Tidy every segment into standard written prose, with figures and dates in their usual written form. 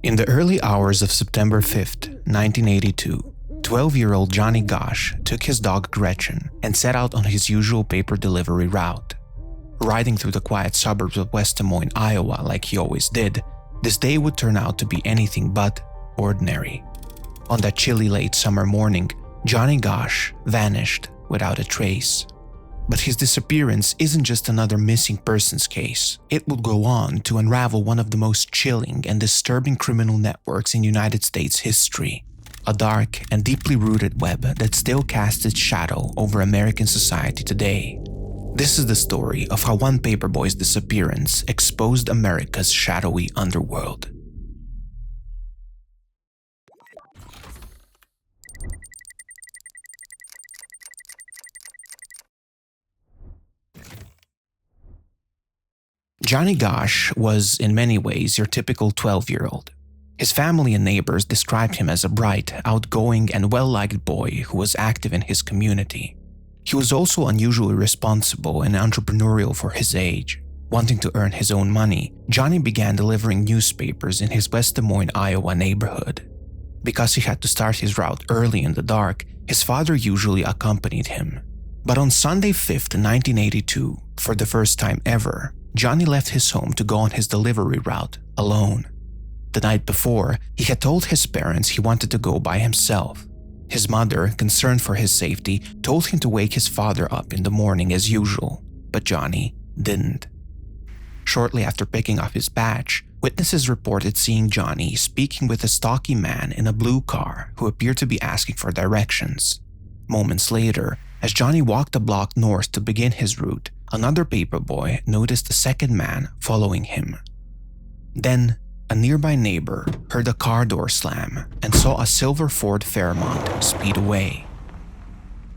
In the early hours of September 5th, 1982, 12-year-old Johnny Gosch took his dog Gretchen and set out on his usual paper delivery route. Riding through the quiet suburbs of West Des Moines, Iowa like he always did, this day would turn out to be anything but ordinary. On that chilly late summer morning, Johnny Gosch vanished without a trace. But his disappearance isn't just another missing persons case. It would go on to unravel one of the most chilling and disturbing criminal networks in United States history. A dark and deeply rooted web that still casts its shadow over American society today. This is the story of how one paperboy's disappearance exposed America's shadowy underworld. Johnny Gosch was, in many ways, your typical 12-year-old. His family and neighbors described him as a bright, outgoing, and well-liked boy who was active in his community. He was also unusually responsible and entrepreneurial for his age. Wanting to earn his own money, Johnny began delivering newspapers in his West Des Moines, Iowa neighborhood. Because he had to start his route early in the dark, his father usually accompanied him. But on Sunday 5th, 1982, for the first time ever, Johnny left his home to go on his delivery route alone. The night before, he had told his parents he wanted to go by himself. His mother, concerned for his safety, told him to wake his father up in the morning as usual, but Johnny didn't. Shortly after picking up his batch, witnesses reported seeing Johnny speaking with a stocky man in a blue car who appeared to be asking for directions. Moments later, as Johnny walked a block north to begin his route, another paperboy noticed a second man following him. Then, a nearby neighbor heard a car door slam and saw a silver Ford Fairmont speed away.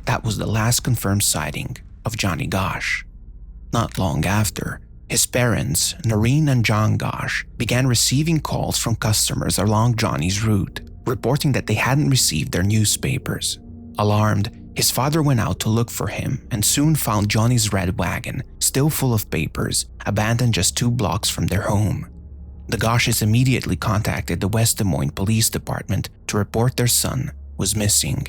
That was the last confirmed sighting of Johnny Gosch. Not long after, his parents, Noreen and John Gosch, began receiving calls from customers along Johnny's route, reporting that they hadn't received their newspapers. Alarmed, his father went out to look for him and soon found Johnny's red wagon, still full of papers, abandoned just 2 blocks from their home. The Gosches immediately contacted the West Des Moines Police Department to report their son was missing.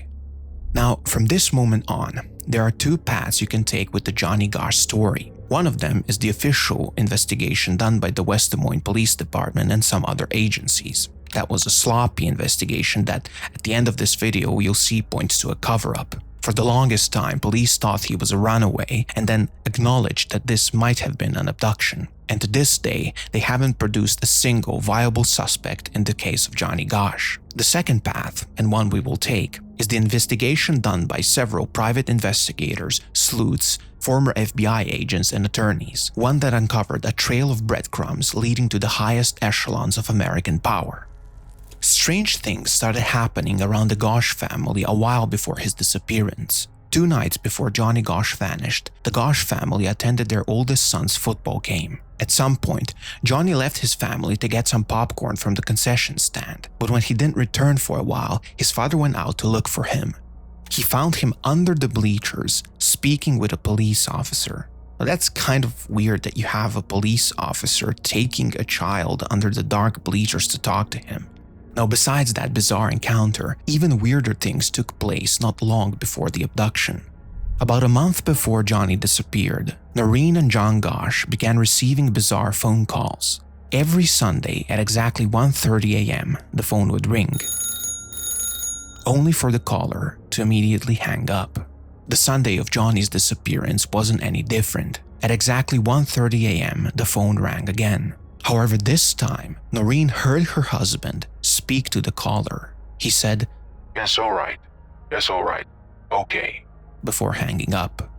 Now, from this moment on, there are 2 paths you can take with the Johnny Gosch story. One of them is the official investigation done by the West Des Moines Police Department and some other agencies. That was a sloppy investigation that, at the end of this video, you'll see points to a cover-up. For the longest time, police thought he was a runaway and then acknowledged that this might have been an abduction. And to this day, they haven't produced a single viable suspect in the case of Johnny Gosch. The second path, and one we will take, is the investigation done by several private investigators, sleuths, former FBI agents, and attorneys, one that uncovered a trail of breadcrumbs leading to the highest echelons of American power. Strange things started happening around the Gosch family a while before his disappearance. 2 nights before Johnny Gosch vanished, the Gosch family attended their oldest son's football game. At some point, Johnny left his family to get some popcorn from the concession stand, but when he didn't return for a while, his father went out to look for him. He found him under the bleachers, speaking with a police officer. Now, that's kind of weird that you have a police officer taking a child under the dark bleachers to talk to him. Now, besides that bizarre encounter, even weirder things took place not long before the abduction. About a month before Johnny disappeared, Noreen and John Gosch began receiving bizarre phone calls. Every Sunday at exactly 1:30 a.m., the phone would ring, only for the caller to immediately hang up. The Sunday of Johnny's disappearance wasn't any different. At exactly 1:30 a.m., the phone rang again. However, this time, Noreen heard her husband speak to the caller. He said, Yes, all right. Okay," before hanging up.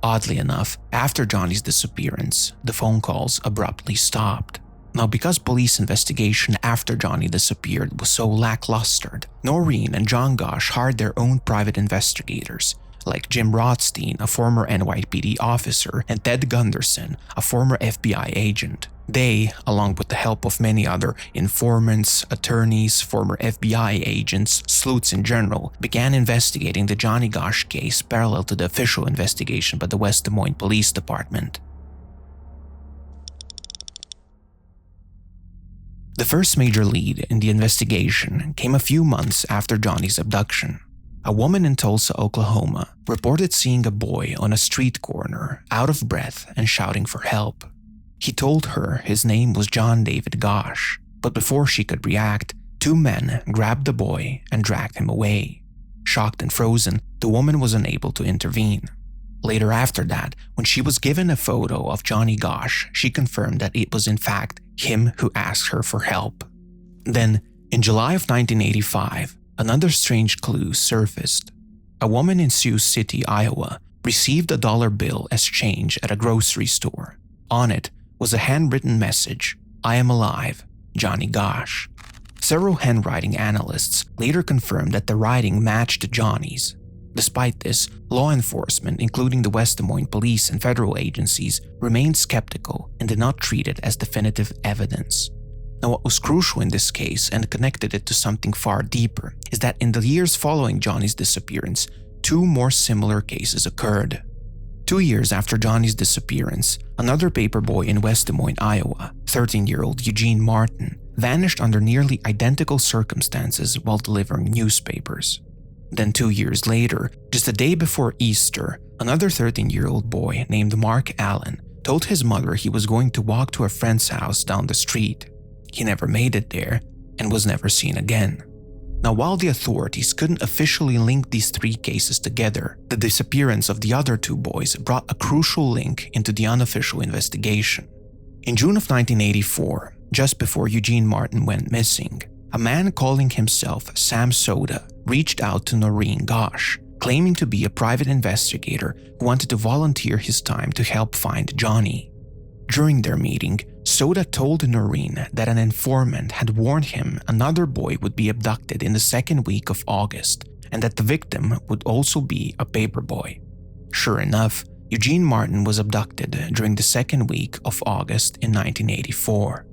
Oddly enough, after Johnny's disappearance, the phone calls abruptly stopped. Now, because police investigation after Johnny disappeared was so lackluster, Noreen and John Gosch hired their own private investigators, like Jim Rothstein, a former NYPD officer, and Ted Gunderson, a former FBI agent. They, along with the help of many other informants, attorneys, former FBI agents, sleuths in general, began investigating the Johnny Gosch case parallel to the official investigation by the West Des Moines Police Department. The first major lead in the investigation came a few months after Johnny's abduction. A woman in Tulsa, Oklahoma, reported seeing a boy on a street corner, out of breath and shouting for help. He told her his name was John David Gosch, but before she could react, two men grabbed the boy and dragged him away. Shocked and frozen, the woman was unable to intervene. Later after that, when she was given a photo of Johnny Gosch, she confirmed that it was in fact him who asked her for help. Then, in July of 1985, another strange clue surfaced. A woman in Sioux City, Iowa, received a $1 bill as change at a grocery store. On it was a handwritten message, "I am alive, Johnny Gosch." Several handwriting analysts later confirmed that the writing matched Johnny's. Despite this, law enforcement, including the West Des Moines police and federal agencies, remained skeptical and did not treat it as definitive evidence. Now, what was crucial in this case and connected it to something far deeper is that in the years following Johnny's disappearance, two more similar cases occurred. 2 years after Johnny's disappearance, another paperboy in West Des Moines, Iowa, 13-year-old Eugene Martin, vanished under nearly identical circumstances while delivering newspapers. Then 2 years later, just a day before Easter, another 13-year-old boy named Mark Allen told his mother he was going to walk to a friend's house down the street. He never made it there and was never seen again. Now, while the authorities couldn't officially link these three cases together, the disappearance of the other two boys brought a crucial link into the unofficial investigation. In June of 1984, just before Eugene Martin went missing, a man calling himself Sam Soda reached out to Noreen Gosch, claiming to be a private investigator who wanted to volunteer his time to help find Johnny. During their meeting, Soda told Noreen that an informant had warned him another boy would be abducted in the second week of August and that the victim would also be a paperboy. Sure enough, Eugene Martin was abducted during the second week of August in 1984.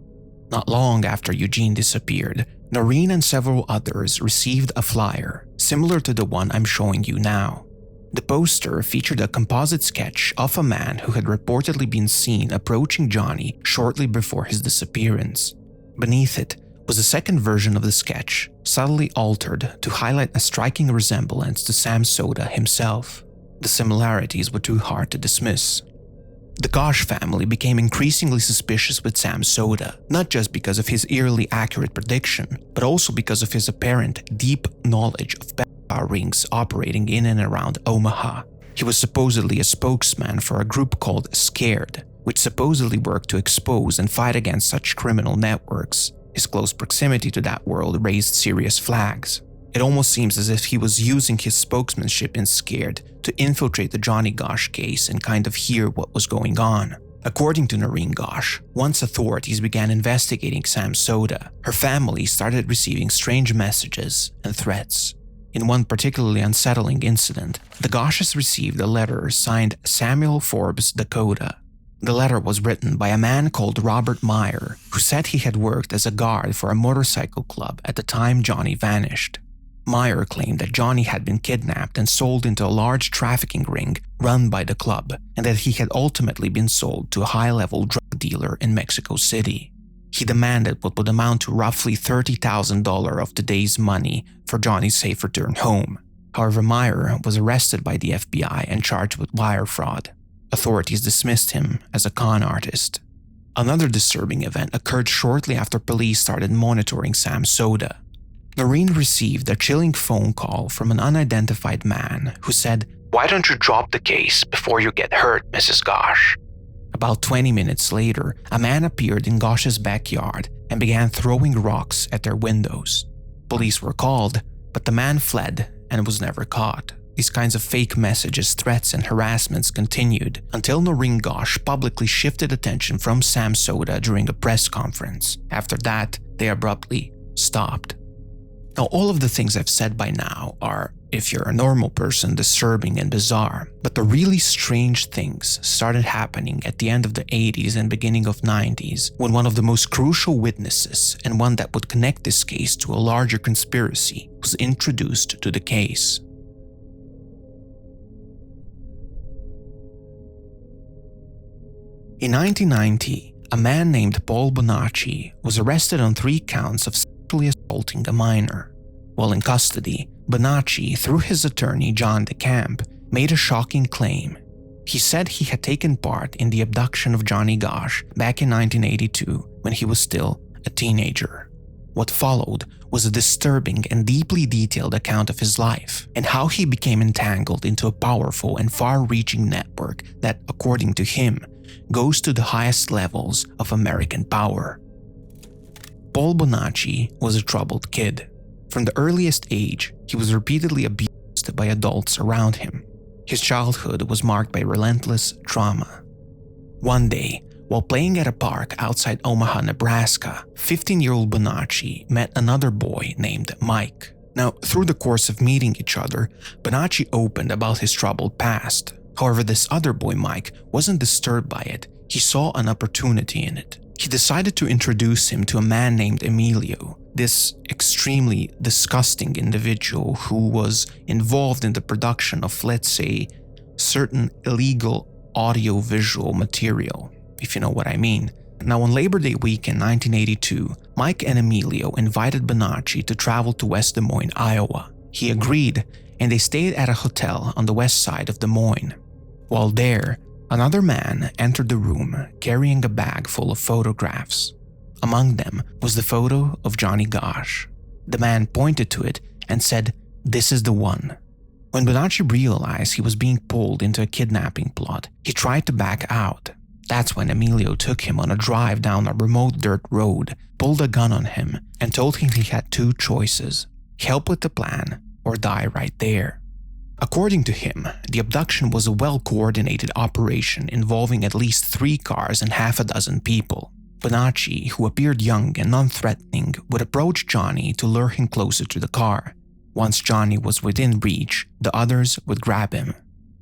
Not long after Eugene disappeared, Noreen and several others received a flyer similar to the one I'm showing you now. The poster featured a composite sketch of a man who had reportedly been seen approaching Johnny shortly before his disappearance. Beneath it was a second version of the sketch, subtly altered to highlight a striking resemblance to Sam Soda himself. The similarities were too hard to dismiss. The Gosch family became increasingly suspicious with Sam Soda, not just because of his eerily accurate prediction, but also because of his apparent deep knowledge of power rings operating in and around Omaha. He was supposedly a spokesman for a group called Scared, which supposedly worked to expose and fight against such criminal networks. His close proximity to that world raised serious flags. It almost seems as if he was using his spokesmanship in Scared to infiltrate the Johnny Gosch case and kind of hear what was going on. According to Noreen Gosch, once authorities began investigating Sam Soda, her family started receiving strange messages and threats. In one particularly unsettling incident, the Gosches received a letter signed Samuel Forbes Dakota. The letter was written by a man called Robert Meyer, who said he had worked as a guard for a motorcycle club at the time Johnny vanished. Meyer claimed that Johnny had been kidnapped and sold into a large trafficking ring run by the club, and that he had ultimately been sold to a high-level drug dealer in Mexico City. He demanded what would amount to roughly $30,000 of today's money for Johnny's safe return home. However, Meyer was arrested by the FBI and charged with wire fraud. Authorities dismissed him as a con artist. Another disturbing event occurred shortly after police started monitoring Sam Soda. Noreen received a chilling phone call from an unidentified man who said, "Why don't you drop the case before you get hurt, Mrs. Gosch?" About 20 minutes later, a man appeared in Gosch's backyard and began throwing rocks at their windows. Police were called, but the man fled and was never caught. These kinds of fake messages, threats, and harassments continued until Noreen Gosch publicly shifted attention from Sam Soda during a press conference. After that, they abruptly stopped. Now, all of the things I've said by now are if you're a normal person, disturbing and bizarre. But the really strange things started happening at the end of the 80s and beginning of 90s, when one of the most crucial witnesses, and one that would connect this case to a larger conspiracy, was introduced to the case. In 1990, a man named Paul Bonacci was arrested on 3 counts of sexually assaulting a minor. While in custody, Bonacci, through his attorney John DeCamp, made a shocking claim. He said he had taken part in the abduction of Johnny Gosch back in 1982 when he was still a teenager. What followed was a disturbing and deeply detailed account of his life and how he became entangled into a powerful and far-reaching network that, according to him, goes to the highest levels of American power. Paul Bonacci was a troubled kid. From the earliest age, he was repeatedly abused by adults around him. His childhood was marked by relentless trauma. One day, while playing at a park outside Omaha, Nebraska, 15-year-old Bonacci met another boy named Mike. Now, through the course of meeting each other, Bonacci opened about his troubled past. However, this other boy, Mike, wasn't disturbed by it. He saw an opportunity in it. He decided to introduce him to a man named Emilio, this extremely disgusting individual who was involved in the production of, let's say, certain illegal audio-visual material, if you know what I mean. Now, on Labor Day weekend 1982, Mike and Emilio invited Bonacci to travel to West Des Moines, Iowa. He agreed, and they stayed at a hotel on the west side of Des Moines. While there, another man entered the room carrying a bag full of photographs. Among them was the photo of Johnny Gosch. The man pointed to it and said, "This is the one." When Bonacci realized he was being pulled into a kidnapping plot, he tried to back out. That's when Emilio took him on a drive down a remote dirt road, pulled a gun on him, and told him he had 2 choices: help with the plan or die right there. According to him, the abduction was a well-coordinated operation involving at least 3 cars and half a dozen people. Bonacci, who appeared young and non-threatening, would approach Johnny to lure him closer to the car. Once Johnny was within reach, the others would grab him.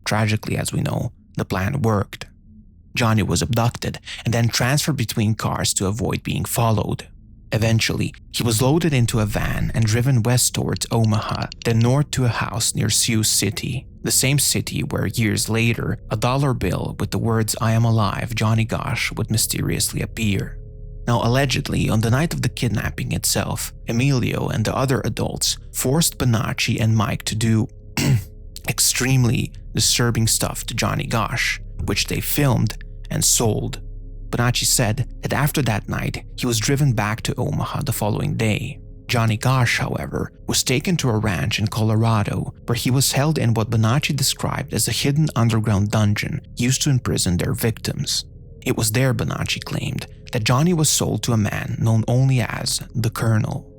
Tragically, as we know, the plan worked. Johnny was abducted and then transferred between cars to avoid being followed. Eventually, he was loaded into a van and driven west towards Omaha, then north to a house near Sioux City, the same city where years later, a dollar bill with the words "I am alive, Johnny Gosch" would mysteriously appear. Now, allegedly, on the night of the kidnapping itself, Emilio and the other adults forced Bonacci and Mike to do extremely disturbing stuff to Johnny Gosch, which they filmed and sold. Bonacci said that after that night, he was driven back to Omaha the following day. Johnny Gosch, however, was taken to a ranch in Colorado where he was held in what Bonacci described as a hidden underground dungeon used to imprison their victims. It was there, Bonacci claimed, that Johnny was sold to a man known only as the Colonel.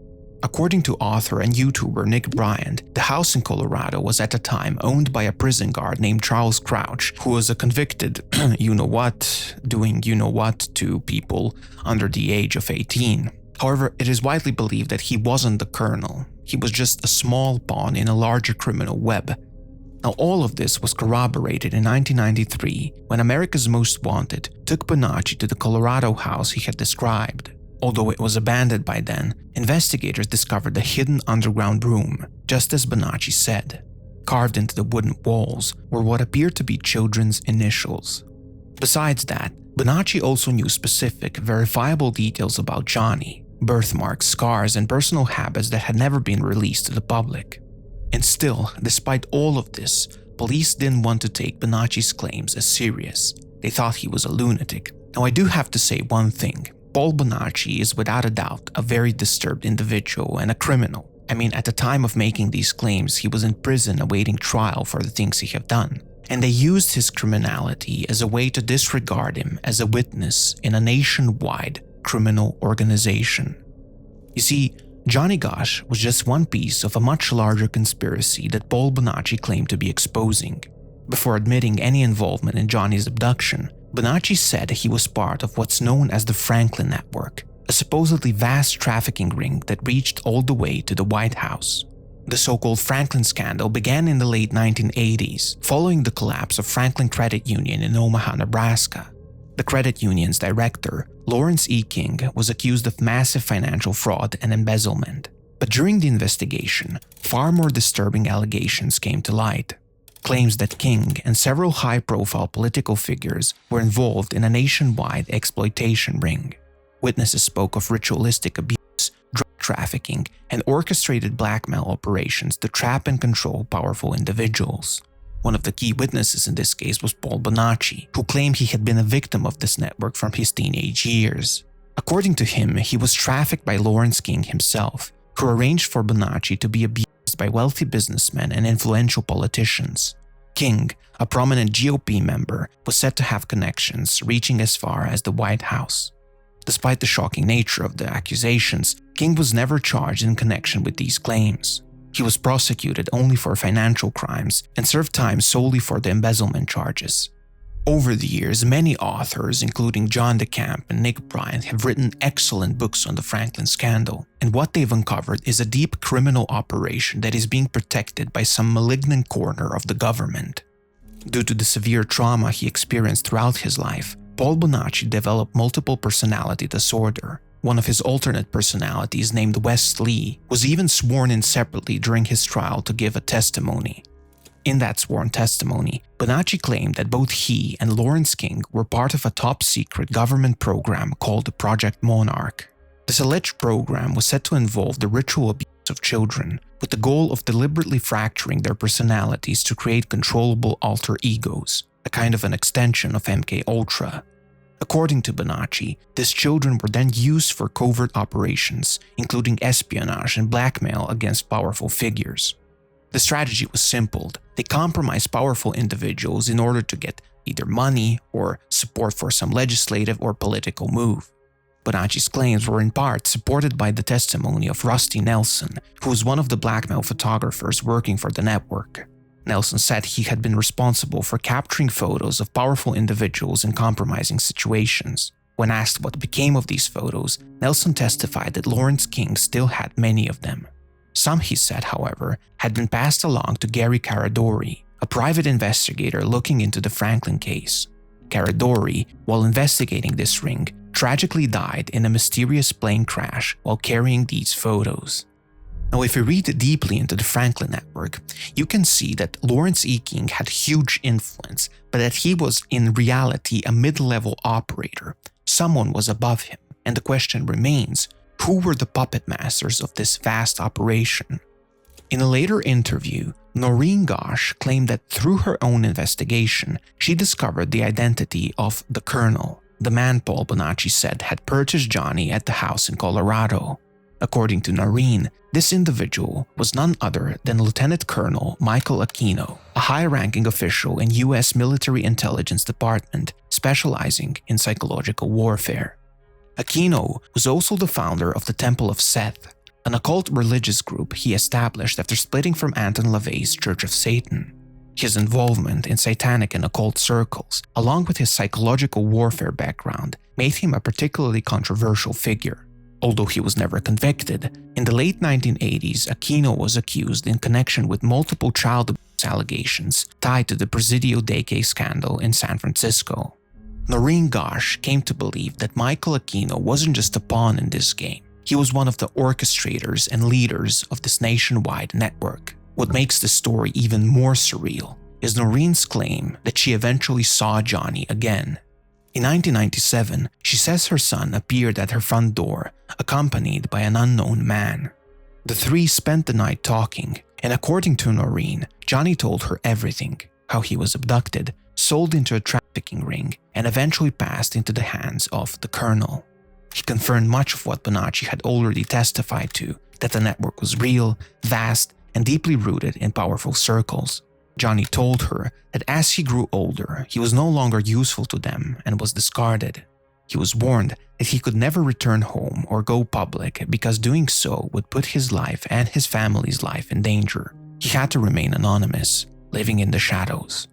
According to author and YouTuber Nick Bryant, the house in Colorado was at the time owned by a prison guard named Charles Crouch, who was a convicted you-know-what, doing you-know-what to people under the age of 18. However, it is widely believed that he wasn't the Colonel. He was just a small pawn in a larger criminal web. Now, all of this was corroborated in 1993 when America's Most Wanted took Bonacci to the Colorado house he had described. Although it was abandoned by then, investigators discovered a hidden underground room, just as Bonacci said. Carved into the wooden walls were what appeared to be children's initials. Besides that, Bonacci also knew specific, verifiable details about Johnny, birthmarks, scars, and personal habits that had never been released to the public. And still, despite all of this, police didn't want to take Bonacci's claims as serious. They thought he was a lunatic. Now, I do have to say one thing. Paul Bonacci is without a doubt a very disturbed individual and a criminal. I mean, at the time of making these claims, he was in prison awaiting trial for the things he had done. And they used his criminality as a way to disregard him as a witness in a nationwide criminal organization. You see, Johnny Gosch was just one piece of a much larger conspiracy that Paul Bonacci claimed to be exposing. Before admitting any involvement in Johnny's abduction, Bonacci said he was part of what's known as the Franklin Network, a supposedly vast trafficking ring that reached all the way to the White House. The so-called Franklin scandal began in the late 1980s, following the collapse of Franklin Credit Union in Omaha, Nebraska. The credit union's director, Lawrence E. King, was accused of massive financial fraud and embezzlement. But during the investigation, far more disturbing allegations came to light. Claims that King and several high-profile political figures were involved in a nationwide exploitation ring. Witnesses spoke of ritualistic abuse, drug trafficking, and orchestrated blackmail operations to trap and control powerful individuals. One of the key witnesses in this case was Paul Bonacci, who claimed he had been a victim of this network from his teenage years. According to him, he was trafficked by Lawrence King himself, who arranged for Bonacci to be abused by wealthy businessmen and influential politicians. King, a prominent GOP member, was said to have connections reaching as far as the White House. Despite the shocking nature of the accusations, King was never charged in connection with these claims. He was prosecuted only for financial crimes and served time solely for the embezzlement charges. Over the years, many authors, including John DeCamp and Nick Bryant, have written excellent books on the Franklin scandal, and what they've uncovered is a deep criminal operation that is being protected by some malignant corner of the government. Due to the severe trauma he experienced throughout his life, Paul Bonacci developed multiple personality disorder. One of his alternate personalities, named Wes Lee, was even sworn in separately during his trial to give a testimony. In that sworn testimony, Bonacci claimed that both he and Lawrence King were part of a top-secret government program called Project Monarch. This alleged program was said to involve the ritual abuse of children, with the goal of deliberately fracturing their personalities to create controllable alter egos, a kind of an extension of MKUltra. According to Bonacci, these children were then used for covert operations, including espionage and blackmail against powerful figures. The strategy was simple. They compromised powerful individuals in order to get either money or support for some legislative or political move. Bonacci's claims were in part supported by the testimony of Rusty Nelson, who was one of the blackmail photographers working for the network. Nelson said he had been responsible for capturing photos of powerful individuals in compromising situations. When asked what became of these photos, Nelson testified that Lawrence King still had many of them. Some, he said, however, had been passed along to Gary Caradori, a private investigator looking into the Franklin case. Caradori, while investigating this ring, tragically died in a mysterious plane crash while carrying these photos. Now, if you read deeply into the Franklin network, you can see that Lawrence E. King had huge influence, but that he was in reality a mid-level operator. Someone was above him, and the question remains, who were the puppet masters of this vast operation? In a later interview, Johnny Gosch claimed that through her own investigation, she discovered the identity of the Colonel, the man Paul Bonacci said had purchased Johnny at the house in Colorado. According to Noreen, this individual was none other than Lieutenant Colonel Michael Aquino, a high-ranking official in U.S. Military Intelligence Department specializing in psychological warfare. Aquino was also the founder of the Temple of Seth, an occult religious group he established after splitting from Anton LaVey's Church of Satan. His involvement in satanic and occult circles, along with his psychological warfare background, made him a particularly controversial figure. Although he was never convicted, in the late 1980s, Aquino was accused in connection with multiple child abuse allegations tied to the Presidio Dei scandal in San Francisco. Johnny Gosch came to believe that Michael Aquino wasn't just a pawn in this game. He was one of the orchestrators and leaders of this nationwide network. What makes the story even more surreal is Noreen's claim that she eventually saw Johnny again. In 1997, she says her son appeared at her front door, accompanied by an unknown man. The three spent the night talking, and according to Noreen, Johnny told her everything: how he was abducted, sold into a trafficking ring, and eventually passed into the hands of the Colonel. He confirmed much of what Bonacci had already testified to, that the network was real, vast, and deeply rooted in powerful circles. Johnny told her that as he grew older, he was no longer useful to them and was discarded. He was warned that he could never return home or go public because doing so would put his life and his family's life in danger. He had to remain anonymous, living in the shadows.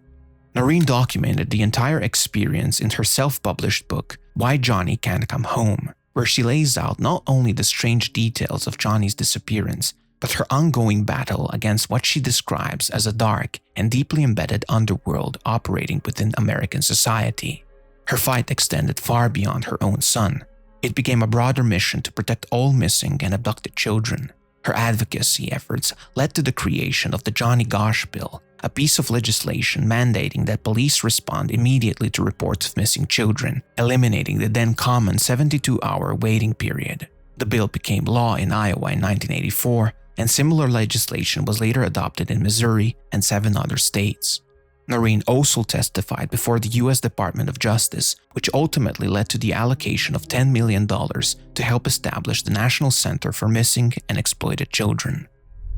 Noreen documented the entire experience in her self-published book, Why Johnny Can't Come Home, where she lays out not only the strange details of Johnny's disappearance, but her ongoing battle against what she describes as a dark and deeply embedded underworld operating within American society. Her fight extended far beyond her own son. It became a broader mission to protect all missing and abducted children. Her advocacy efforts led to the creation of the Johnny Gosch Bill, a piece of legislation mandating that police respond immediately to reports of missing children, eliminating the then common 72-hour waiting period. The bill became law in Iowa in 1984, and similar legislation was later adopted in Missouri and 7 other states. Noreen also testified before the U.S. Department of Justice, which ultimately led to the allocation of $10 million to help establish the National Center for Missing and Exploited Children.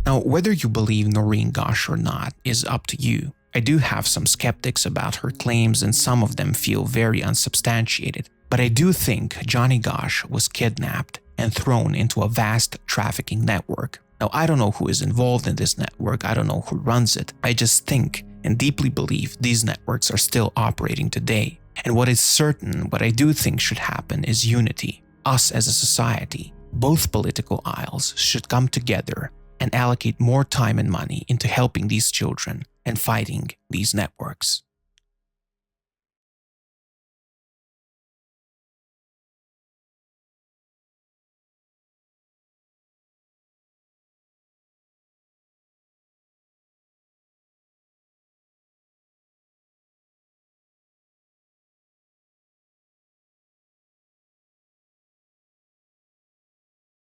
Now, whether you believe Noreen Gosch or not is up to you. I do have some skeptics about her claims, and some of them feel very unsubstantiated, but I do think Johnny Gosch was kidnapped and thrown into a vast trafficking network. Now, I don't know who is involved in this network, I don't know who runs it. I just think and deeply believe these networks are still operating today. And what is certain, what I do think should happen is unity. Us as a society, both political aisles, should come together and allocate more time and money into helping these children and fighting these networks.